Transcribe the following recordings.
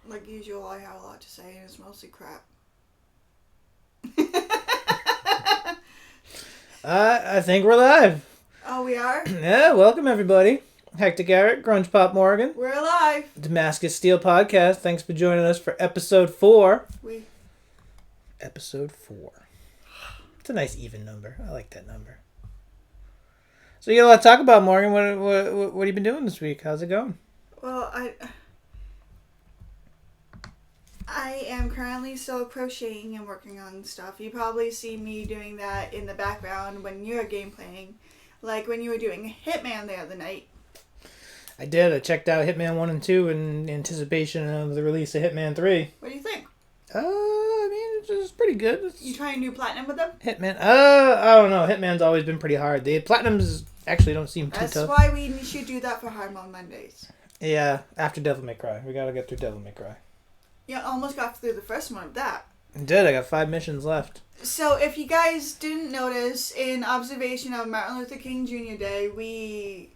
Like usual, I have a lot to say, and it's mostly crap. I think we're live. Oh, we are? Yeah, welcome everybody. Hectic Eric, Grunge Pop Morgan. We're alive. Damascus Steel Podcast. Thanks for joining us for episode 4. Episode 4. It's a nice even number. I like that number. So you got a lot to talk about, Morgan. What have you been doing this week? How's it going? Well, I am currently still crocheting and working on stuff. You probably see me doing that in the background when you're game playing. Like when you were doing Hitman the other night. I did. I checked out Hitman 1 and 2 in anticipation of the release of Hitman 3. What do you think? I mean, it's pretty good. You trying to do Platinum with them? Hitman. I don't know. Hitman's always been pretty hard. The Platinums actually don't seem too tough. That's why we should do that for Hard Mode Mondays. Yeah, after Devil May Cry. We gotta get through Devil May Cry. Yeah, almost got through the first one of that. I did. I got 5 missions left. So, if you guys didn't notice, in observation of Martin Luther King Jr. Day, we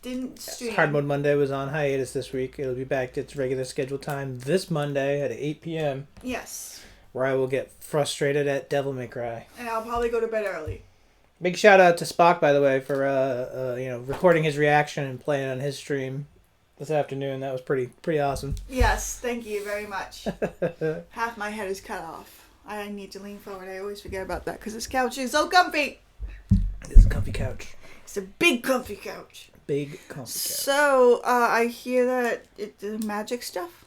didn't stream. Hard Mode Monday was on hiatus this week. It'll be back to its regular scheduled time this Monday at 8 p.m. Yes. Where I will get frustrated at Devil May Cry. And I'll probably go to bed early. Big shout out to Spock, by the way, for recording his reaction and playing on his stream this afternoon. That was pretty awesome. Yes, thank you very much. Half my head is cut off. I need to lean forward. I always forget about that because this couch is so comfy. It's a comfy couch. It's a big comfy couch. Big comfy couch. So, I hear that it's magic stuff.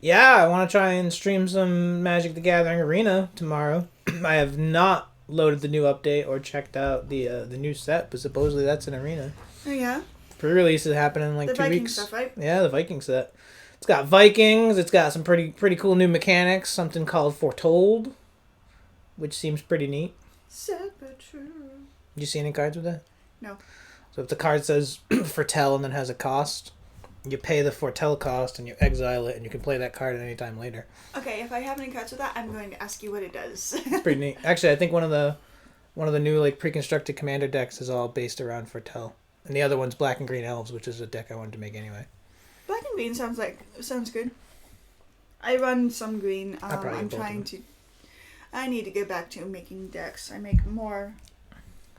Yeah, I want to try and stream some Magic the Gathering Arena tomorrow. I have not loaded the new update or checked out the new set, but supposedly that's an arena. Oh, yeah? Pre-release is happening in like the 2 Viking weeks. Stuff, right? Yeah, the Viking set. It's got Vikings. It's got some pretty cool new mechanics. Something called Foretold, which seems pretty neat. Saber true. Did you see any cards with that? No. So if the card says Foretell and then has a cost, you pay the Foretell cost and you exile it, and you can play that card at any time later. Okay, if I have any cards with that, I'm going to ask you what it does. It's pretty neat. Actually, I think one of the new like pre-constructed commander decks is all based around Foretell. And the other one's Black and Green Elves, which is a deck I wanted to make anyway. Black and green sounds good. I run some green. I'm trying to. I need to get back to making decks. I make more.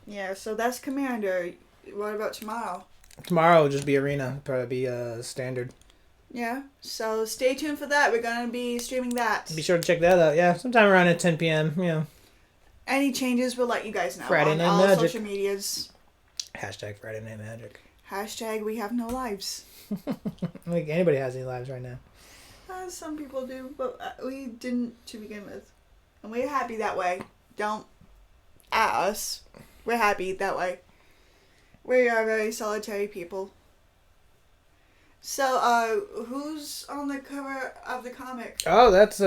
Yeah, so that's Commander. What about tomorrow? Tomorrow will just be Arena. Probably be standard. Yeah, so stay tuned for that. We're gonna be streaming that. Be sure to check that out. Yeah, sometime around at 10 p.m. You know. Any changes, we'll let you guys know Friday on Night all Magic. social medias. Hashtag Friday Night Magic. Hashtag we have no lives. I don't think anybody has any lives right now. Some people do, but we didn't to begin with. And we're happy that way. Don't at us. We're happy that way. We are very solitary people. So, who's on the cover of the comic? Oh, that's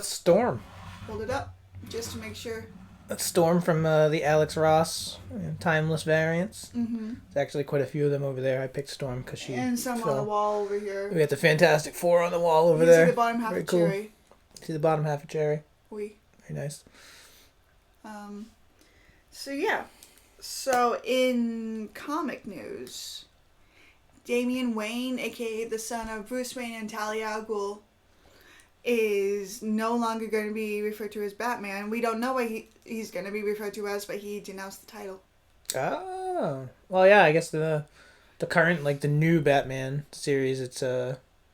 Storm. Hold it up, just to make sure. That's Storm from the Alex Ross Timeless variants. Mm-hmm. There's actually quite a few of them over there. I picked Storm because she And some fell. on the wall over here. We got the Fantastic Four on the wall over You there. see the bottom half Very of cool. Cherry. See the bottom half of Cherry. Oui. Very nice. So yeah. So in comic news, Damian Wayne, aka the son of Bruce Wayne and Talia al Ghul, is no longer going to be referred to as Batman. We don't know what he's going to be referred to as, but he denounced the title. Oh. Well, yeah, I guess the current, like the new Batman series, it's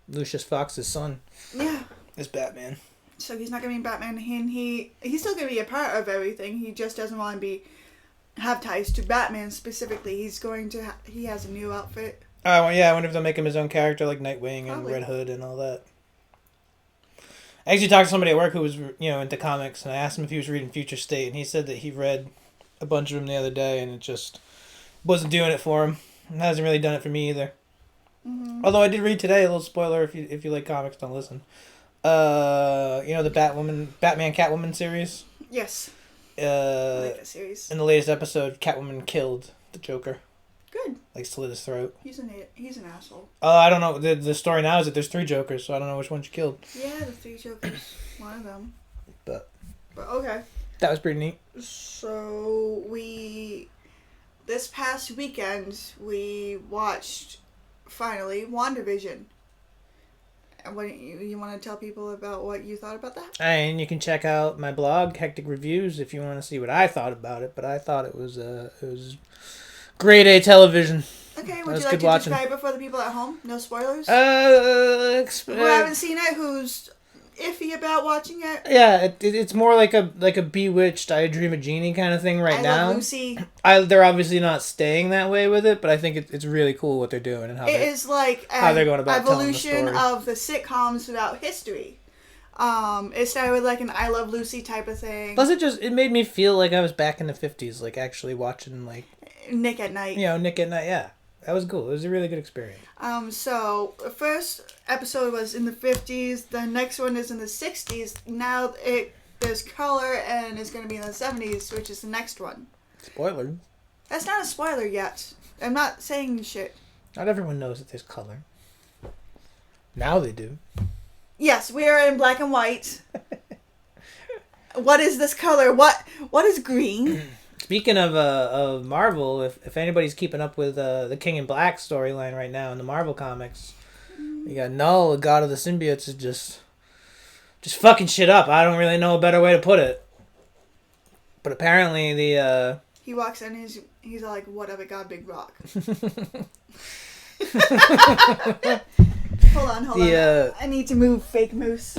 Lucius Fox's son. Yeah. Is Batman. So he's not going to be Batman. And he's still going to be a part of everything. He just doesn't want to have ties to Batman specifically. He has a new outfit. Oh, well, yeah, I wonder if they'll make him his own character like Nightwing and Probably. Red Hood and all that. I actually talked to somebody at work who was, into comics, and I asked him if he was reading Future State, and he said that he read a bunch of them the other day, and it just wasn't doing it for him. It hasn't really done it for me either. Mm-hmm. Although I did read today, a little spoiler if you like comics, don't listen. The Batman Catwoman series? Yes. I like that series. In the latest episode, Catwoman killed the Joker. Good. Like slit his throat. He's an asshole. I don't know. The story now is that there's 3 Jokers, so I don't know which one she killed. Yeah, the 3 Jokers. One of them. But okay. That was pretty neat. So this past weekend we watched finally WandaVision. What you want to tell people about what you thought about that? And you can check out my blog, Hectic Reviews, if you want to see what I thought about it. But I thought it was grade A television. Okay, would you like to describe it for the people at home? No spoilers? Who haven't seen it, who's iffy about watching it? Yeah, it's more like a Bewitched, I Dream of Jeannie kind of thing now. I Love Lucy. They're obviously not staying that way with it, but I think it's really cool what they're doing and how is like how they're going about evolution telling the story. of the sitcoms throughout history. It started with like an I Love Lucy type of thing. Plus, it made me feel like I was back in the 50s, like actually watching like Nick at Night. Nick at Night. Yeah, that was cool. It was a really good experience. So the first episode was in the 50s. The next one is in the 60s. Now there's color and it's going to be in the 70s, which is the next one. Spoiler. That's not a spoiler yet. I'm not saying shit. Not everyone knows that there's color. Now they do. Yes, we are in black and white. What is this color? What is green? Speaking of Marvel, if anybody's keeping up with the King in Black storyline right now in the Marvel comics, you got Null, the god of the symbiotes, is just fucking shit up. I don't really know a better way to put it. But apparently he walks in and he's like, whatever, God, big rock. Hold on. I need to move, fake moose.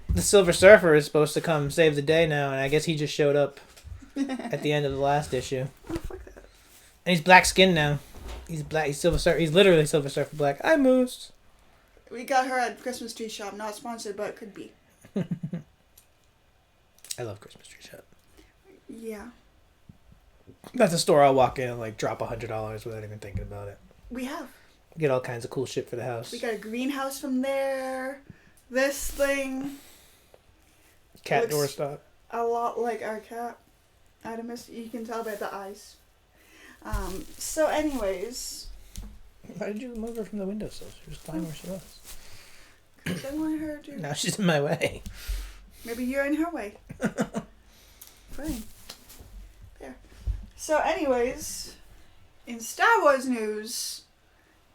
The Silver Surfer is supposed to come save the day now, and I guess he just showed up at the end of the last issue. Oh, fuck that. And he's black skinned now. He's black. He's Silver Surfer. He's literally Silver Surfer black. Hi, Moose. We got her at Christmas Tree Shop. Not sponsored, but it could be. I love Christmas Tree Shop. Yeah. That's a store I'll walk in and like drop $100 without even thinking about it. We have. Get all kinds of cool shit for the house. We got a greenhouse from there. This thing. Cat doorstop. A lot like our cat. Adamus, you can tell by the eyes. So anyways. Why did you move her from the windowsill? She was fine where she was. Because I want her to... Now she's in my way. Maybe you're in her way. Fine. There. So anyways, in Star Wars news,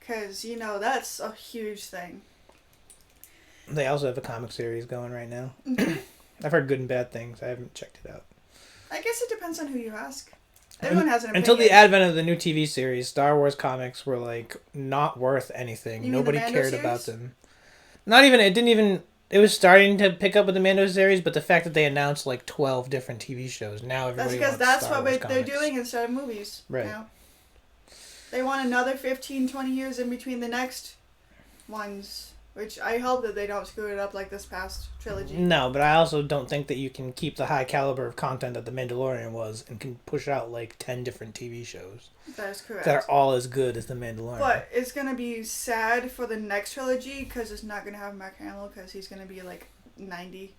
because, that's a huge thing. They also have a comic series going right now. I've heard good and bad things. I haven't checked it out. I guess it depends on who you ask. Everyone has an opinion. Until the advent of the new TV series, Star Wars comics were like not worth anything. Nobody cared about them. It was starting to pick up with the Mando series, but the fact that they announced like 12 different TV shows, now everybody wants that's Star Wars what they're comics. doing instead of movies. Right. Now. They want another 15, 20 years in between the next ones. Which I hope that they don't screw it up like this past trilogy. No, but I also don't think that you can keep the high caliber of content that The Mandalorian was and can push out like 10 different TV shows. That is correct. That are all as good as The Mandalorian. But it's going to be sad for the next trilogy because it's not going to have Mark Hamill because he's going to be like 90.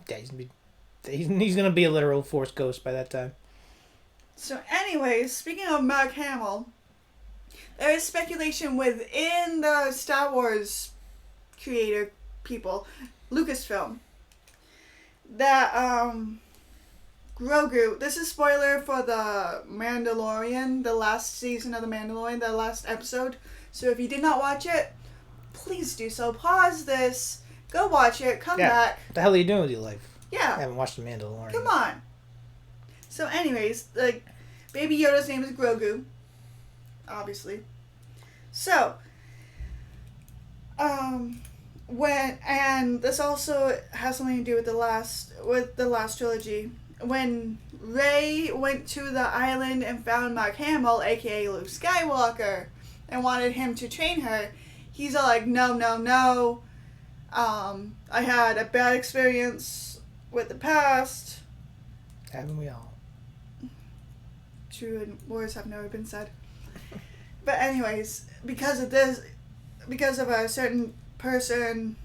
Yeah, he's going to be a literal Force ghost by that time. So anyways, speaking of Mark Hamill, there is speculation within the Star Wars creator people, Lucasfilm, that Grogu, this is spoiler for the Mandalorian, the last season of the Mandalorian, the last episode, so if you did not watch it, please do so. Pause this, go watch it, come back. What the hell are you doing with your life? Yeah. I haven't watched the Mandalorian. Come on. So anyways, like, Baby Yoda's name is Grogu, obviously. So, and this also has something to do with the last trilogy. When Rey went to the island and found Mark Hamill, aka Luke Skywalker, and wanted him to train her, he's all like, no. I had a bad experience with the past. Haven't we all? True, and words have never been said. But anyways, because of a certain person,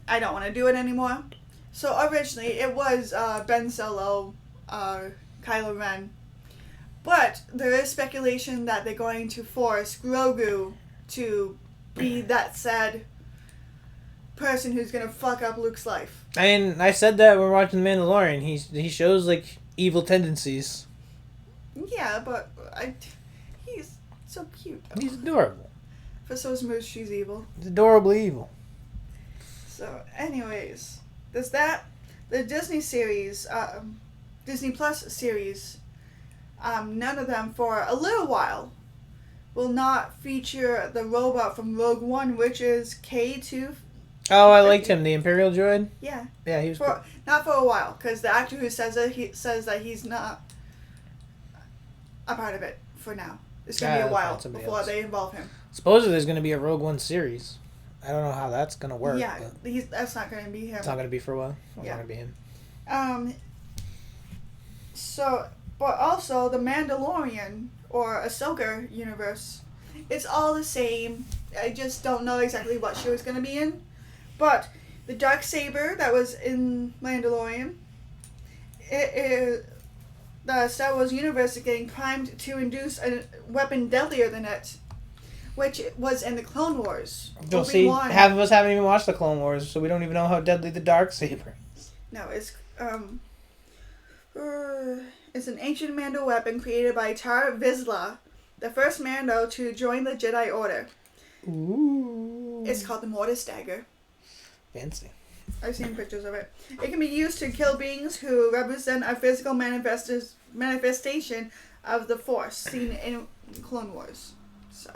I don't want to do it anymore. So originally it was Ben Solo, Kylo Ren. But there is speculation that they're going to force Grogu to be that sad person who's going to fuck up Luke's life. I said that when we're watching The Mandalorian. He shows like evil tendencies. Yeah, but he's so cute. He's adorable. For so smooth, she's evil. He's adorably evil. So, anyways, there's that. The Disney series, Disney Plus series, none of them for a little while will not feature the robot from Rogue One, which is K2. Oh, I liked him. The Imperial Droid? Yeah. Yeah, he was cool. Not for a while, because the actor who says it, he says that he's not a part of it for now. It's going to be a while before they involve him. Supposedly there's going to be a Rogue One series. I don't know how that's going to work. Yeah, that's not going to be him. It's not going to be for a while? It's not going to be him. So, but also the Mandalorian or Ahsoka universe, it's all the same. I just don't know exactly what show it's going to be in. But the dark saber that was in Mandalorian, the Star Wars universe is getting primed to induce a weapon deadlier than it, which was in the Clone Wars. You'll see, half of us haven't even watched the Clone Wars, so we don't even know how deadly the dark saber is. No, it's an ancient Mando weapon created by Tar Vizsla, the first Mando to join the Jedi Order. Ooh. It's called the Mortis Dagger. Fancy. I've seen pictures of it. It can be used to kill beings who represent a physical manifestation of the Force seen in Clone Wars. So,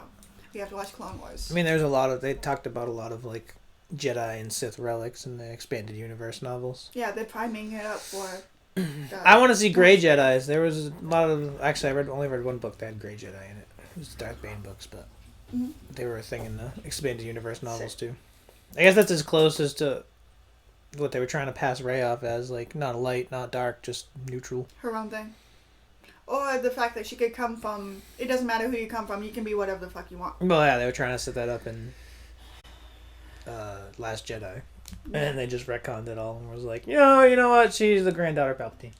you have to watch Clone Wars. I mean, they talked about a lot of, like, Jedi and Sith relics in the Expanded Universe novels. Yeah, they're priming it up for... I want to see Grey Jedis. There was a lot of... Actually, I only read one book that had Grey Jedi in it. It was Darth Bane books, but they were a thing in the Expanded Universe novels, too. I guess that's as close as to what they were trying to pass Rey off as, like, not light, not dark, just neutral. Her own thing. Or the fact that she could come from... It doesn't matter who you come from, you can be whatever the fuck you want. Well, yeah, they were trying to set that up in Last Jedi. And they just retconned it all and was like, you know what, she's the granddaughter of Palpatine.